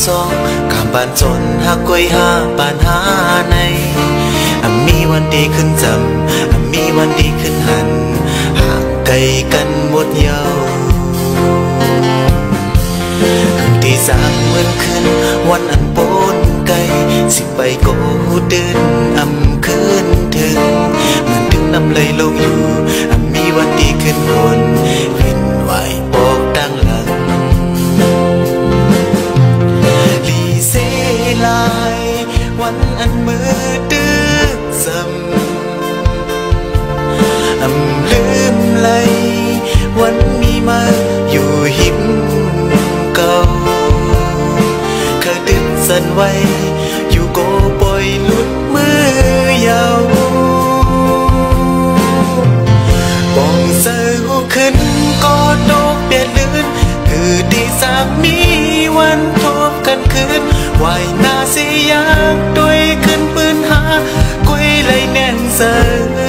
ซองกามบานจนหักกวยหาปานหาในมีวันดีขึ้นจำมีวันดีขึ้นหันหากไกลกันหมดเยาที่สางเหมือนขึ้นวันอันปนไกลสิไปโกเดินคืนถึงเหมือนถึงน้ำเลยลงอยู่มีวันดีขึ้นบนวินไหวบอกดังหลังลีเซลายวันอันมือดื้อซ้ำลืมไหลวันมีมาอยู่หิมเก่าเคยดึงสันไว้อยู่โกปล่อยหลุดมือยาวป่องเสือขึ้นก็ดอกเปลี่ยนลื่นคือที่สามมีวันทบกันคืนวายนาสิยากด้วยขึ้นปืนหากวยไหลแน่นเสือ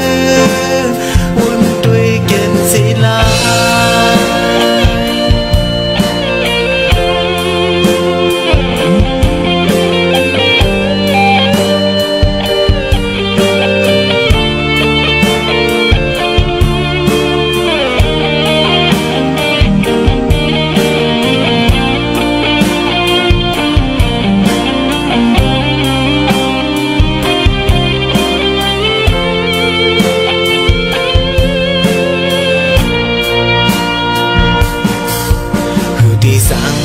วุ่นด้วยเกณฑ์ศิลา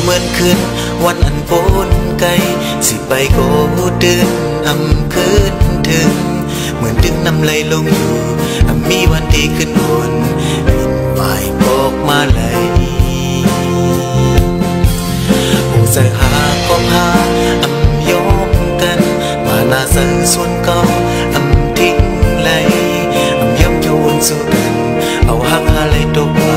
เหมือนคืนวันอันปนไกลสิไปโกเดินคืนถึงเหมือนดึงน้ำไหลลงอยู่มีวันดีขึ้นบนบินไหวบอกมาไหลองค์ใส่หาก็หายกกันมาหน้าเสือส่วนเก่าทิ้งไหลย้ำโยนสู่กันเอาหักหาไหลตกมา